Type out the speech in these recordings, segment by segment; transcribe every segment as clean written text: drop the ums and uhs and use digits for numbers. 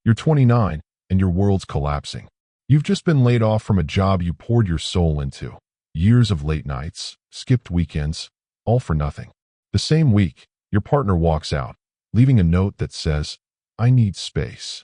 You're 29, and your world's collapsing. You've just been laid off from a job you poured your soul into. Years of late nights, skipped weekends, all for nothing. The same week, your partner walks out, leaving a note that says, "I need space."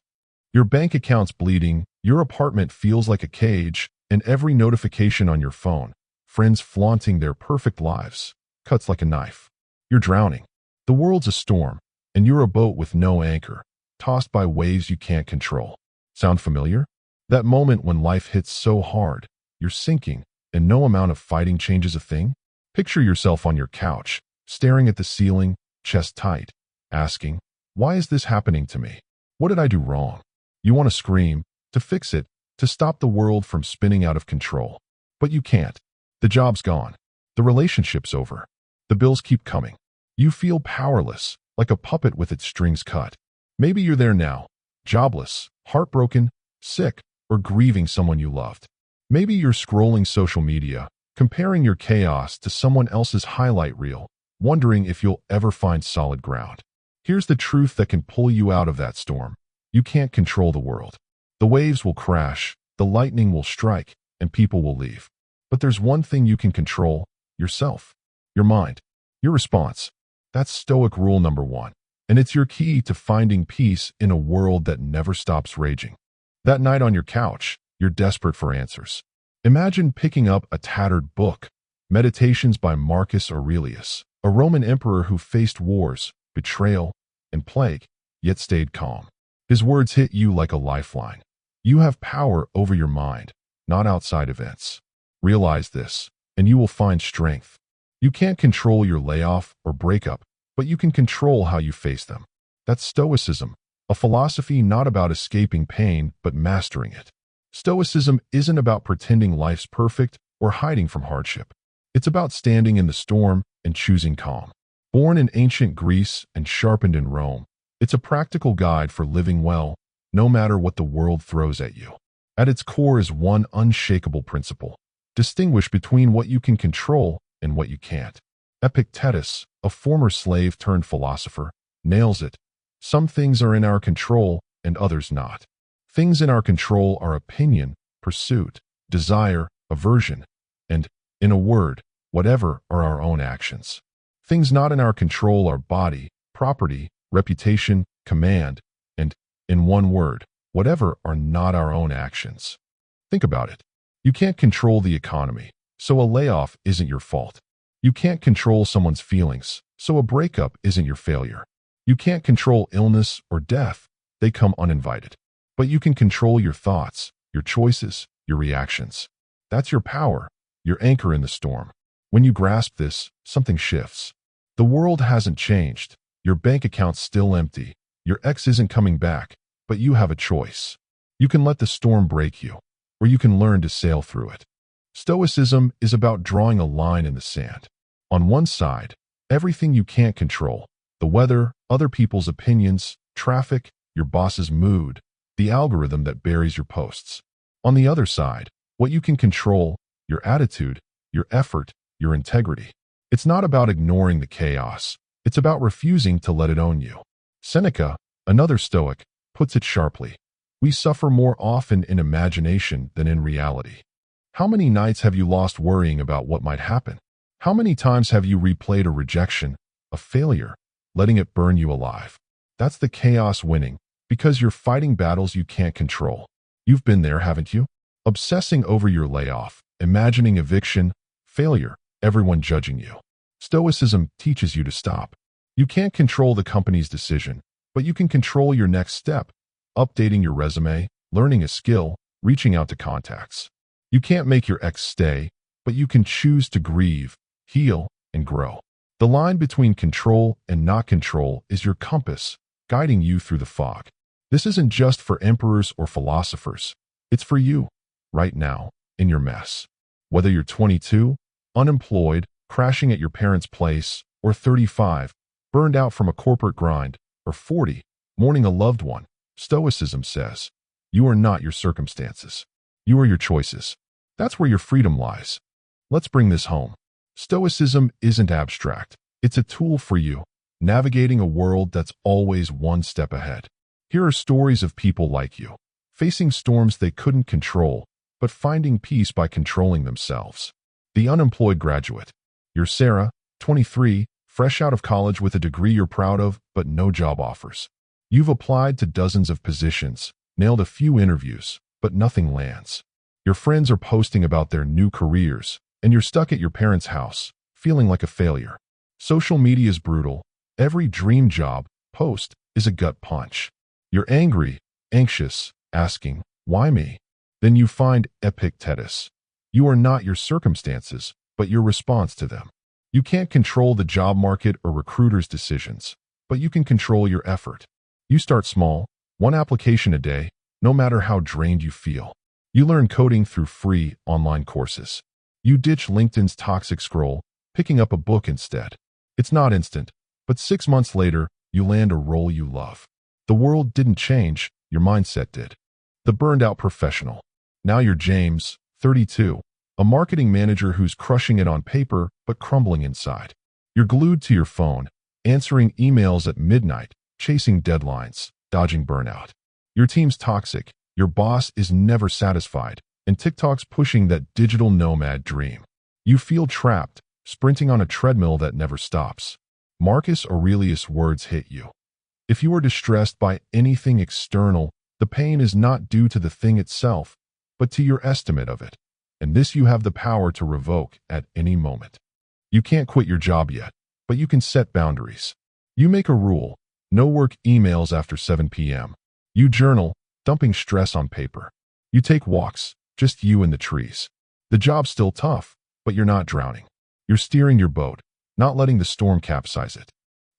Your bank account's bleeding, your apartment feels like a cage, and every notification on your phone, friends flaunting their perfect lives, cuts like a knife. You're drowning. The world's a storm, and you're a boat with no anchor, tossed by waves you can't control. Sound familiar? That moment when life hits so hard, you're sinking, and no amount of fighting changes a thing? Picture yourself on your couch, staring at the ceiling, chest tight, asking, "Why is this happening to me? What did I do wrong?" You want to scream, to fix it, to stop the world from spinning out of control. But you can't. The job's gone. The relationship's over. The bills keep coming. You feel powerless, like a puppet with its strings cut. Maybe you're there now, jobless, heartbroken, sick, or grieving someone you loved. Maybe you're scrolling social media, comparing your chaos to someone else's highlight reel, wondering if you'll ever find solid ground. Here's the truth that can pull you out of that storm. You can't control the world. The waves will crash, the lightning will strike, and people will leave. But there's one thing you can control: yourself, your mind, your response. That's Stoic rule number one, and it's your key to finding peace in a world that never stops raging. That night on your couch, you're desperate for answers. Imagine picking up a tattered book, Meditations by Marcus Aurelius, a Roman emperor who faced wars, betrayal, and plague, yet stayed calm. His words hit you like a lifeline. You have power over your mind, not outside events. Realize this, and you will find strength. You can't control your layoff or breakup, but you can control how you face them. That's Stoicism, a philosophy not about escaping pain, but mastering it. Stoicism isn't about pretending life's perfect or hiding from hardship. It's about standing in the storm and choosing calm. Born in ancient Greece and sharpened in Rome, it's a practical guide for living well, no matter what the world throws at you. At its core is one unshakable principle: distinguish between what you can control and what you can't. Epictetus, a former slave turned philosopher, nails it. Some things are in our control and others not. Things in our control are opinion, pursuit, desire, aversion, and, in a word, whatever are our own actions. Things not in our control are body, property, reputation, command, and, in one word, whatever are not our own actions. Think about it. You can't control the economy, so a layoff isn't your fault. You can't control someone's feelings, so a breakup isn't your failure. You can't control illness or death. They come uninvited. But you can control your thoughts, your choices, your reactions. That's your power, your anchor in the storm. When you grasp this, something shifts. The world hasn't changed. Your bank account's still empty. Your ex isn't coming back, but you have a choice. You can let the storm break you, or you can learn to sail through it. Stoicism is about drawing a line in the sand. On one side, everything you can't control: the weather, other people's opinions, traffic, your boss's mood, the algorithm that buries your posts. On the other side, what you can control: your attitude, your effort, your integrity. It's not about ignoring the chaos. It's about refusing to let it own you. Seneca, another Stoic, puts it sharply: we suffer more often in imagination than in reality. How many nights have you lost worrying about what might happen? How many times have you replayed a rejection, a failure, letting it burn you alive? That's the chaos winning, because you're fighting battles you can't control. You've been there, haven't you? Obsessing over your layoff, imagining eviction, failure, everyone judging you. Stoicism teaches you to stop. You can't control the company's decision, but you can control your next step: updating your resume, learning a skill, reaching out to contacts. You can't make your ex stay, but you can choose to grieve, heal, and grow. The line between control and not control is your compass, guiding you through the fog. This isn't just for emperors or philosophers. It's for you, right now, in your mess. Whether you're 22, unemployed, crashing at your parents' place, or 35, burned out from a corporate grind, or 40, mourning a loved one, Stoicism says, you are not your circumstances. You are your choices. That's where your freedom lies. Let's bring this home. Stoicism isn't abstract. It's a tool for you, navigating a world that's always one step ahead. Here are stories of people like you, facing storms they couldn't control, but finding peace by controlling themselves. The unemployed graduate. You're Sarah, 23, fresh out of college with a degree you're proud of, but no job offers. You've applied to dozens of positions, nailed a few interviews, but nothing lands. Your friends are posting about their new careers, and you're stuck at your parents' house, feeling like a failure. Social media is brutal. Every dream job post is a gut punch. You're angry, anxious, asking, why me? Then you find Epictetus. You are not your circumstances, but your response to them. You can't control the job market or recruiters' decisions, but you can control your effort. You start small, one application a day, no matter how drained you feel. You learn coding through free online courses. You ditch LinkedIn's toxic scroll, picking up a book instead. It's not instant, but 6 months later, you land a role you love. The world didn't change, your mindset did. The burned-out professional. Now you're James, 32, a marketing manager who's crushing it on paper but crumbling inside. You're glued to your phone, answering emails at midnight, chasing deadlines, dodging burnout. Your team's toxic, your boss is never satisfied, and TikTok's pushing that digital nomad dream. You feel trapped, sprinting on a treadmill that never stops. Marcus Aurelius' words hit you. If you are distressed by anything external, the pain is not due to the thing itself, but to your estimate of it. And this you have the power to revoke at any moment. You can't quit your job yet, but you can set boundaries. You make a rule: no work emails after 7 p.m. You journal, dumping stress on paper. You take walks, just you and the trees. The job's still tough, but you're not drowning. You're steering your boat, not letting the storm capsize it.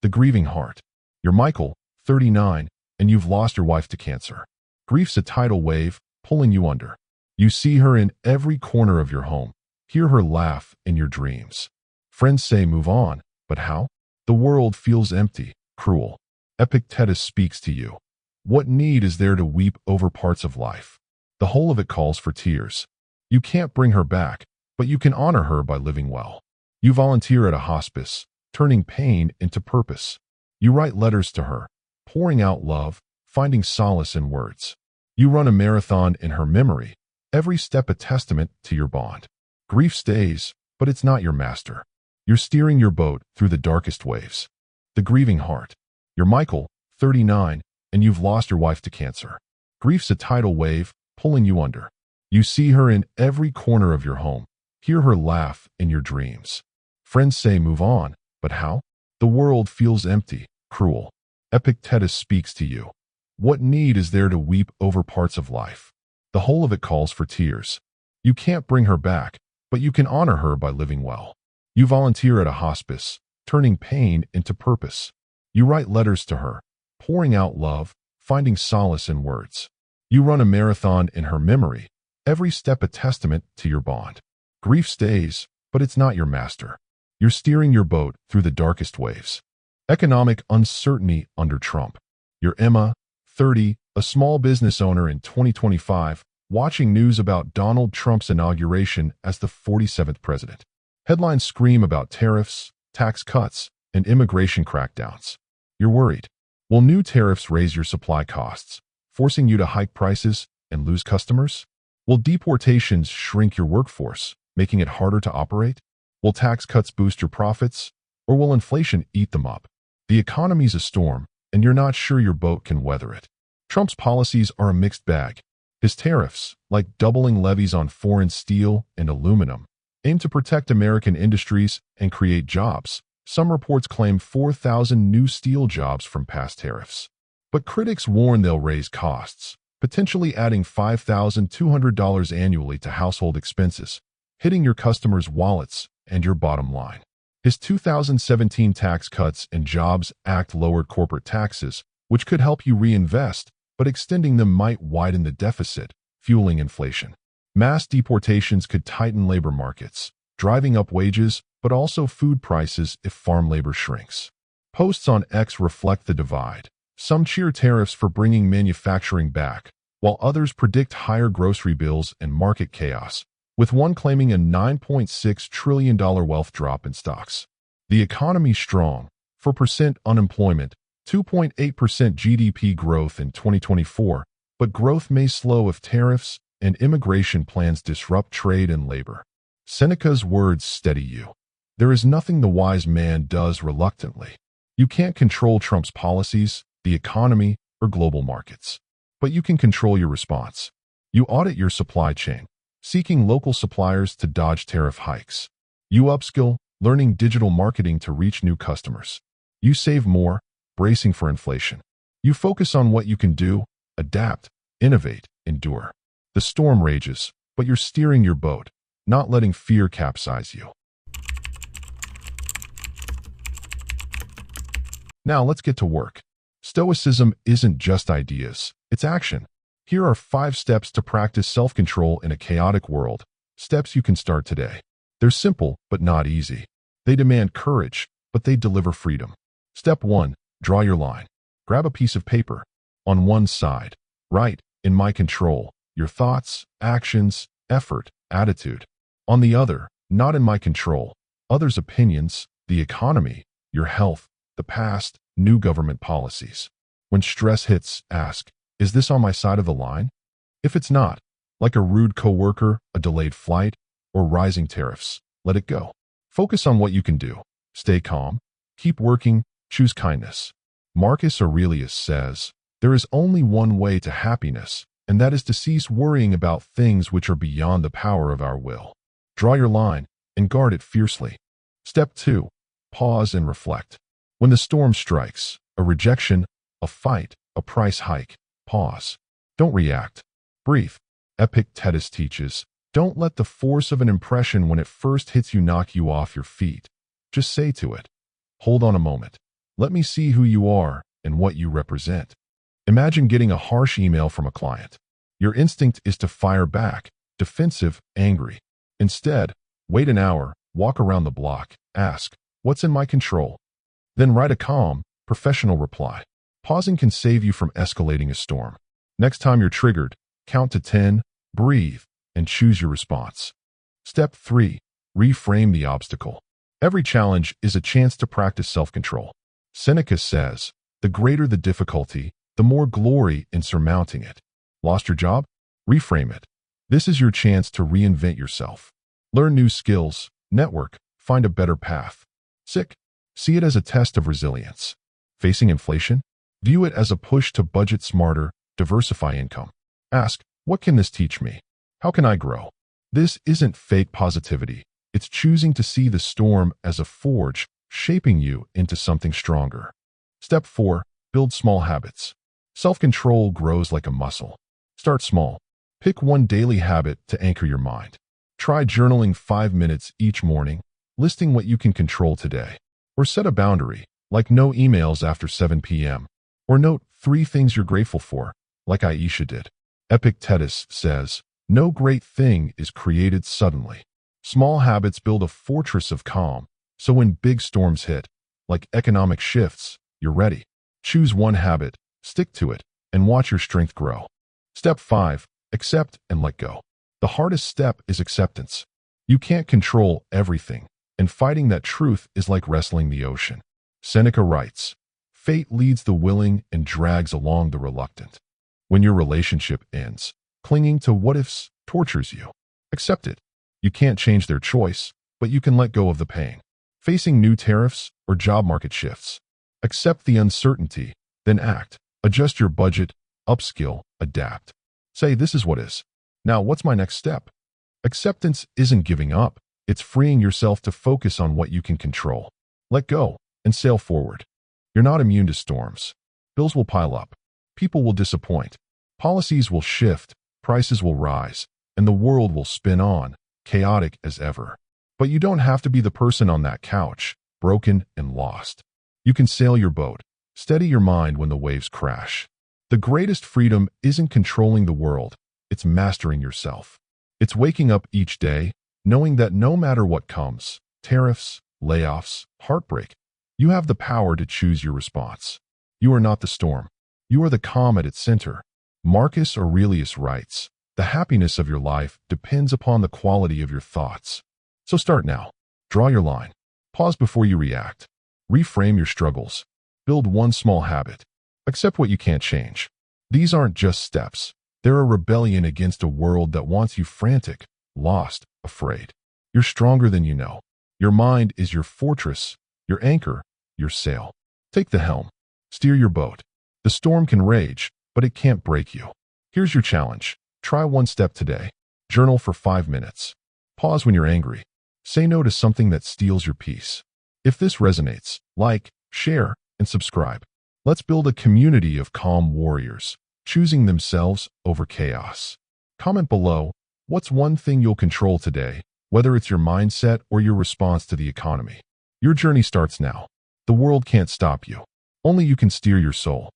The grieving heart. You're Michael, 39, and you've lost your wife to cancer. Grief's a tidal wave, pulling you under. You see her in every corner of your home, hear her laugh in your dreams. Friends say move on, but how? The world feels empty, cruel. Epictetus speaks to you. What need is there to weep over parts of life? The whole of it calls for tears. You can't bring her back, but you can honor her by living well. You volunteer at a hospice, turning pain into purpose. You write letters to her, pouring out love, finding solace in words. You run a marathon in her memory, every step a testament to your bond. Grief stays, but it's not your master. You're steering your boat through the darkest waves. The grieving heart. You're Michael, 39, and you've lost your wife to cancer. Grief's a tidal wave, pulling you under. You see her in every corner of your home, hear her laugh in your dreams. Friends say move on, but how? The world feels empty, cruel. Epictetus speaks to you. What need is there to weep over parts of life? The whole of it calls for tears. You can't bring her back, but you can honor her by living well. You volunteer at a hospice, turning pain into purpose. You write letters to her, pouring out love, finding solace in words. You run a marathon in her memory, every step a testament to your bond. Grief stays, but it's not your master. You're steering your boat through the darkest waves. Economic uncertainty under Trump. You're Emma, 30, a small business owner in 2025, watching news about Donald Trump's inauguration as the 47th president. Headlines scream about tariffs, tax cuts, and immigration crackdowns. You're worried. Will new tariffs raise your supply costs, forcing you to hike prices and lose customers? Will deportations shrink your workforce, making it harder to operate? Will tax cuts boost your profits, or will inflation eat them up? The economy's a storm, and you're not sure your boat can weather it. Trump's policies are a mixed bag. His tariffs, like doubling levies on foreign steel and aluminum, aim to protect American industries and create jobs. Some reports claim 4,000 new steel jobs from past tariffs. But critics warn they'll raise costs, potentially adding $5,200 annually to household expenses, hitting your customers' wallets and your bottom line. His 2017 Tax Cuts and Jobs Act lowered corporate taxes, which could help you reinvest, but extending them might widen the deficit, fueling inflation. Mass deportations could tighten labor markets, driving up wages, but also food prices if farm labor shrinks. Posts on X reflect the divide. Some cheer tariffs for bringing manufacturing back, while others predict higher grocery bills and market chaos, with one claiming a $9.6 trillion wealth drop in stocks. The economy's strong, 4% unemployment, 2.8% GDP growth in 2024, but growth may slow if tariffs and immigration plans disrupt trade and labor. Seneca's words steady you. There is nothing the wise man does reluctantly. You can't control Trump's policies, the economy, or global markets. But you can control your response. You audit your supply chain, seeking local suppliers to dodge tariff hikes. You upskill, learning digital marketing to reach new customers. You save more, bracing for inflation. You focus on what you can do, adapt, innovate, endure. The storm rages, but you're steering your boat, not letting fear capsize you. Now let's get to work. Stoicism isn't just ideas, it's action. Here are 5 steps to practice self-control in a chaotic world, steps you can start today. They're simple, but not easy. They demand courage, but they deliver freedom. Step 1. Draw your line. Grab a piece of paper. On one side, write, "In my control," your thoughts, actions, effort, attitude. On the other, "Not in my control," others' opinions, the economy, your health, the past, new government policies. When stress hits, ask, is this on my side of the line? If it's not, like a rude coworker, a delayed flight, or rising tariffs, let it go. Focus on what you can do. Stay calm. Keep working. Choose kindness. Marcus Aurelius says, there is only one way to happiness, and that is to cease worrying about things which are beyond the power of our will. Draw your line and guard it fiercely. Step 2. Pause and reflect. When the storm strikes, a rejection, a fight, a price hike, pause. Don't react. Breathe. Epictetus teaches, don't let the force of an impression when it first hits you knock you off your feet. Just say to it, hold on a moment. Let me see who you are and what you represent. Imagine getting a harsh email from a client. Your instinct is to fire back, defensive, angry. Instead, wait an hour, walk around the block, ask, what's in my control? Then write a calm, professional reply. Pausing can save you from escalating a storm. Next time you're triggered, count to 10, breathe, and choose your response. Step 3. Reframe the obstacle. Every challenge is a chance to practice self-control. Seneca says, the greater the difficulty, the more glory in surmounting it. Lost your job? Reframe it. This is your chance to reinvent yourself. Learn new skills, network, find a better path. Sick? See it as a test of resilience. Facing inflation? View it as a push to budget smarter, diversify income. Ask, what can this teach me? How can I grow? This isn't fake positivity. It's choosing to see the storm as a forge, shaping you into something stronger. Step 4. Build small habits. Self-control grows like a muscle. Start small. Pick one daily habit to anchor your mind. Try journaling 5 minutes each morning, listing what you can control today. Or set a boundary, like no emails after 7 p.m. Or note 3 things you're grateful for, like Aisha did. Epictetus says, no great thing is created suddenly. Small habits build a fortress of calm, so when big storms hit, like economic shifts, you're ready. Choose one habit, stick to it, and watch your strength grow. Step 5. Accept and let go. The hardest step is acceptance. You can't control everything, and fighting that truth is like wrestling the ocean. Seneca writes, fate leads the willing and drags along the reluctant. When your relationship ends, clinging to what-ifs tortures you. Accept it. You can't change their choice, but you can let go of the pain. Facing new tariffs or job market shifts. Accept the uncertainty, then act. Adjust your budget, upskill, adapt. Say, this is what is. Now, what's my next step? Acceptance isn't giving up. It's freeing yourself to focus on what you can control. Let go and sail forward. You're not immune to storms. Bills will pile up. People will disappoint. Policies will shift. Prices will rise. And the world will spin on, chaotic as ever. But you don't have to be the person on that couch, broken and lost. You can sail your boat. Steady your mind when the waves crash. The greatest freedom isn't controlling the world. It's mastering yourself. It's waking up each day, knowing that no matter what comes, tariffs, layoffs, heartbreak, you have the power to choose your response. You are not the storm. You are the calm at its center. Marcus Aurelius writes, the happiness of your life depends upon the quality of your thoughts. So start now. Draw your line. Pause before you react. Reframe your struggles. Build one small habit. Accept what you can't change. These aren't just steps. They're a rebellion against a world that wants you frantic, lost, afraid. You're stronger than you know. Your mind is your fortress, your anchor, your sail. Take the helm. Steer your boat. The storm can rage, but it can't break you. Here's your challenge. Try one step today. Journal for 5 minutes. Pause when you're angry. Say no to something that steals your peace. If this resonates, like, share, and subscribe. Let's build a community of calm warriors, choosing themselves over chaos. Comment below, what's one thing you'll control today, whether it's your mindset or your response to the economy. Your journey starts now. The world can't stop you. Only you can steer your soul.